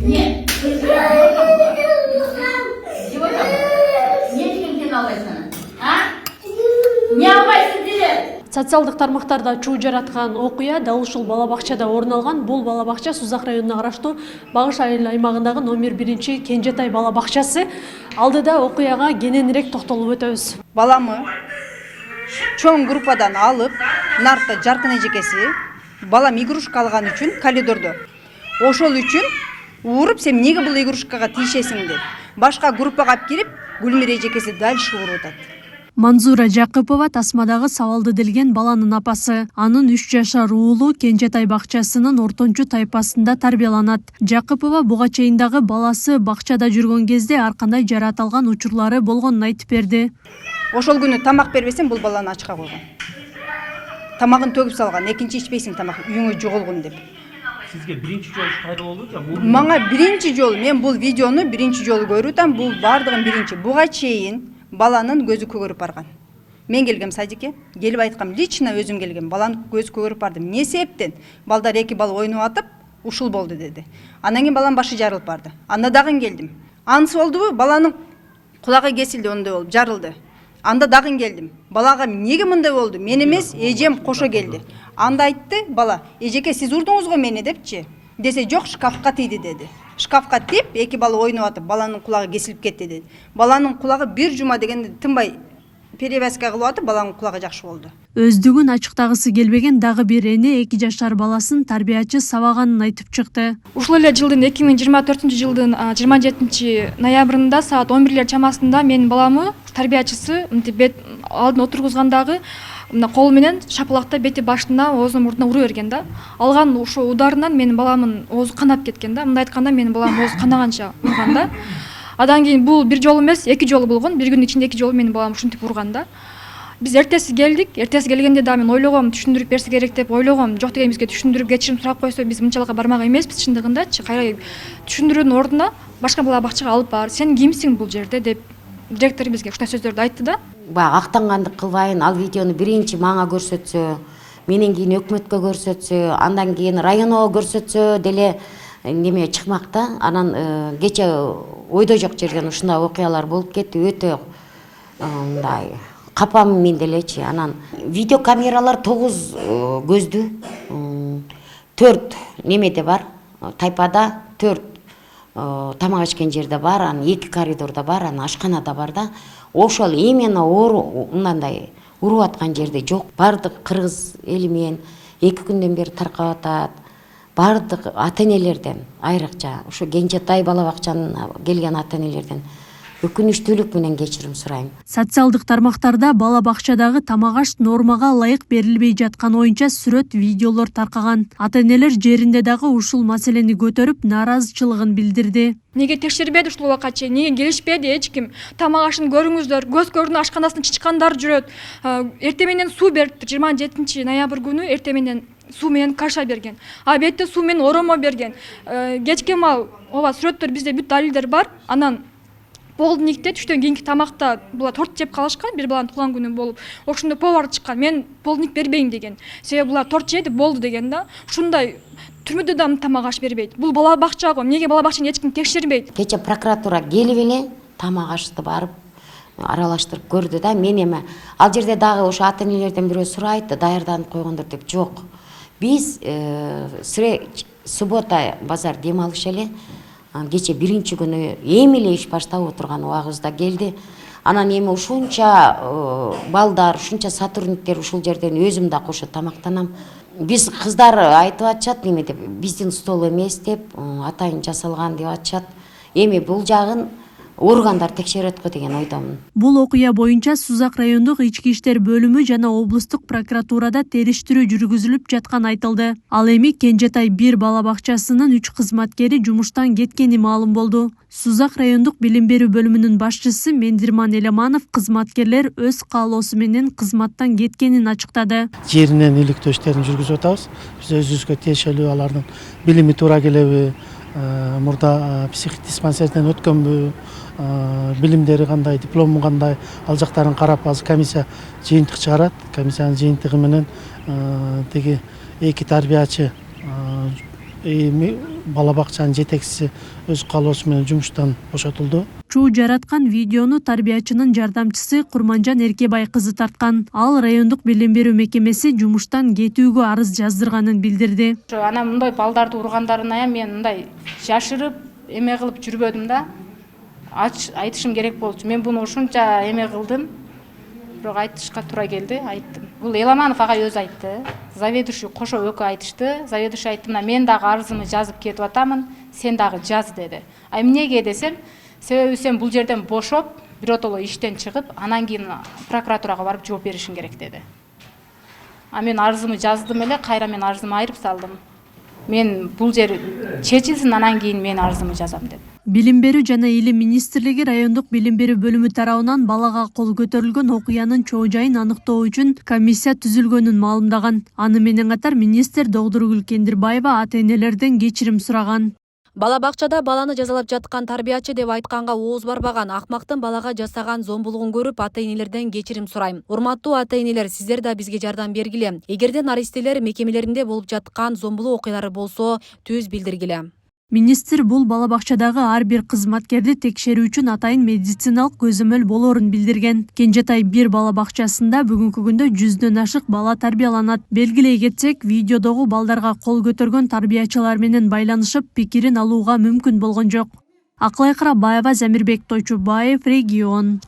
Нет. Не албайсың деле. Социалдык тармактарда чуу жараткан окуя дал ушул бала бакчада орун алган. Бул бала бакча Сузак районуна караштуу Багыш айыл аймагындагы номер 1 Кенжетай бала бакчасы. Алдыда окуяга кененирээк токтолуп өтөбүз. Баламы чоң группадан алып, нарта жаркын эжекеси балам игрушка алган үчүн коридордо. Ошол үчүн уруп, сен неге бул игрушкага тийишесиң деп. Башка группага алып кирип, Гүлмир эжекеси дальше уруп атат. Манзура Жакыпова тасмадагы сабалды делген баланын апасы. Анын 3 жашар уулу Кенжетай бакчасынын ортончу тайпасында тарбияланат. Жакыпова буга чейин дагы баласы бакчада жүргөн кезде ар кандай жарат алган учурлары болгонун айтып берди. Ошол күнү тамак бербесем, бул баланы ачка койгон. Тамагын төгүп салган, экинчи ичпейсиң тамак, үйүңө жоголгун деп. Сизге биринчи жолу кайра болду же? Мага биринчи жолу, мен бул видеону биринчи жолу көрүп атам, бул бардыгын биринчи. Буга чейин баланын көзү көгөрүп барган. Мен келгем садикке, келип айткам, лично өзүм келгем, баланын көзү көгөрүп бардым. Не себептен? Балдар эки бала ойноп атып, ушул болду деди. Андан кийин баланын башы жарылып барды. Анда дагы келдим. Анысы болдубу? Баланын кулагы кесилди, ондай болуп жарылды. Анда дагы келдим. Балага неге мындай болду? Мен эмес, эжем кошо келди. Анда айтты бала, эжеке сиз урдуңуз го мени депчи. Десе жок, шкафка тийди деди. Шкафка тип, эки бала ойноп атып, баланын кулагы кесилип кетти деди. Баланын кулагы бир жума дегенде тынбай перевязка кылып атып, баланын кулагы жакшы болду. Өздүгүн ачыктагысы келбеген дагы бир эне 2 жашар баласын тарбиячы сабаганын айтып чыкты. Ушул эле жылдын 2024-жылдын 27 ноябрында саат 11 чамасында менин баламы тарбиячысы мынтип алдын отургузгандагы кол менен шапалактап бети башына, оозуна, мурдуна ура берген да. Алган ошо ударынан менин баламын оозу канап кеткен да. Мындай айтканда менин балам оозу канаганча урган да. Адан кийин бул бир жолу эмес, 2 жолу болгон. Бир күндүн ичинде 2 жолу менин балам ушинтип урган да. Биз эртеси келдик. Эртеси келгенде да мен ойлогом, түшүндүрүп берсе керек деп ойлогом. Жок деген бизге түшүндүрүп кечирим сурап койсо, биз мынчалыкка бармак эмеспиз чындыгындачы. Кайра түшүндүрүүнүн ордуна башка бала бакчага алып бар. Сен кимсиң бул жерде деп директор бизге ушундай сөздөрдү айтты да. Баягы актангандык кылбайын, ал видеону биринчи мага көрсөтсө, менен кийин өкмөткө көрсөтсө, андан кийин районго көрсөтсө деле неме чыкмак да. Анан кече ойдо жок жерден ушундай окуялар болуп кетти. Өтө мындай капам мен делечи. Анан видео камералар 9 көздүү, 4 немеде бар, тайпада 4 тамак ичкен жерде бар, анан 2 коридордо бар, анан ашканада бар да. Ошол именно мындай уруп аткан жерде жок. Бардык кыргыз эли менен 2 күндөн бери таркап атат. Бардык ата-энелерден айрыкча ушу Кенжетай бала бакчанына келген ата-энелерден өкүнүчтүүлүк менен кечирим сурайм. Социалдык тармактарда бала бакчадагы тамак аш нормага ылайык берилбей жаткан оюнча сүрөт, видеолор таркаган. Ата-энелер жеринде дагы ушул маселени көтөрүп, нааразычылыгын билдирди. Неге текшербеди ушул убакка чейин? Неге келишпеди эч ким? Тамак ашын көрүңүздөр, көз көрдүн ашканасына чычкандар жүрөт. Эртең менен суу бериптир. 27 ноябрь күнү эртең менен суу менен каша берген. Обедте суу менен оромо берген. Кечке мал ооба сүрөттөр бизде бүт далилдер бар. Анан полдникте түштөн кийинки тамакта була торт жеп калышкан, бир баланын туулган күнү болуп. Ошондо повар чыккан. Мен полдник бербейм деген. Себеби булар торт жеди болду деген да. Ушундай түрмөдө да тамак аш бербейт. Бул бала бакча го. Эмнеге бала бакчаны эч ким текшербейт? Кече прокуратура келип эле тамак ашты барып аралаштырып көрдү да. Мен эме ал жерде дагы ошо ата-энелерден бирөө сурайт, даярданып койгондор деп. Жок. Биз суббота базар дем алыш эле. Кече биринчи күнү эми эле иш баштап отурган убагыбызда келди. Анан эми ушунча балдар, ушунча сотрудниктер ушул жерден өзүм да кошо тамактанам. Биз кыздар айтып атышат неме деп, биздин стол эмес деп, атайын жасалган деп атышат. Эми бул жагын органдар текшерет го деген ойдомун. Бул окуя боюнча Сузак райондук ички иштер бөлүмү жана облустук прокуратурада териштирүү жүргүзүлүп жатканы айтылды. Ал эми Кенжетай 1 бала бакчасынын 3 кызматкери жумуштан кеткени маалым болду. Сузак райондук билим берүү бөлүмүнүн башчысы Мендирман Элеманов кызматкерлер өз каалоосу менен кызматтан кеткенин ачыктады. Жеринен иликтөө иштерин жүргүзүп атабыз. Биз өзүбүзгө тиешелүү алардын билими туура келеби, мурда психдиспансерден өткөнбү, билимдери кандай, диплому кандай, ал жактарын карап азыр комиссия жыйынтык чыгарат. Комиссиянын жыйынтыгы менен теги эки тарбиячы бала бакчанын жетекчиси өз каалоосу менен жумуштан бошотулду. Чуу жараткан видеону тарбиячынын жардамчысы Курманжан Эркебай кызы тарткан. Ал райондук билим берүү мекемеси жумуштан кетүүгө арыз жаздырганын билдирди. Ана мындай балдарды ургандарына мен мындай жашырып эме кылып жүрбөдүм да. Айтышым керек болчу. Мен буну ушунча эме кылдым. Бирок айтышка туура келди, айттым. Бул Эламанов агай өзү айтты. Заведующий кошо экөө айтышты. Заведующий айтты: "Мына мен дагы арызымды жазып кетип атамын, сен дагы жаз" деди. Эмнеге десем, себеби сен бул жерден бошоп, биротоло иштен чыгып, анан кийин прокуратурага барып жооп беришиң керек деди. Мен арызымды жаздым эле, кайра мен арызымды айырып салдым. Мен бул жер чечилсин, анан кийин мен арызымды жазам деп. Билим берүү жана илим министрлиги райондук билим берүү бөлүмү тарабынан балага кол көтөрүлгөн окуянын чоо жайын аныктоо үчүн комиссия түзүлгөнүн маалымдаган. Аны менен катар министр Догдургүл Кендирбаева ата-энелерден кечирим сураган. Бала бакчада баланы жазалап жаткан тарбиячы деп айтканга ооз барбаган. Акмактын балага жасаган зомбулугун көрүп ата-энелерден кечирим сурайм. Урматтуу ата-энелер, сиздер да бизге жардам бергиле. Эгерде наристелер мекемелеринде болуп жаткан зомбулуу окуялары болсо, түз билдиргиле. Министр бул бала бакчадагы ар бир кызматкерди текшерүү үчүн атайын медициналык көзөмөл болоорун билдирген. Кенжетай 1 бала бакчасында бүгүнкү күндө 100дөн ашык бала тарбияланат. Белгилей кетсек, видеодогу балдарга кол көтөргөн тарбиячылар менен байланышып, пикирин алууга мүмкүн болгон жок. Акылай Карабаева, Замирбек Тойчубаев, Регион.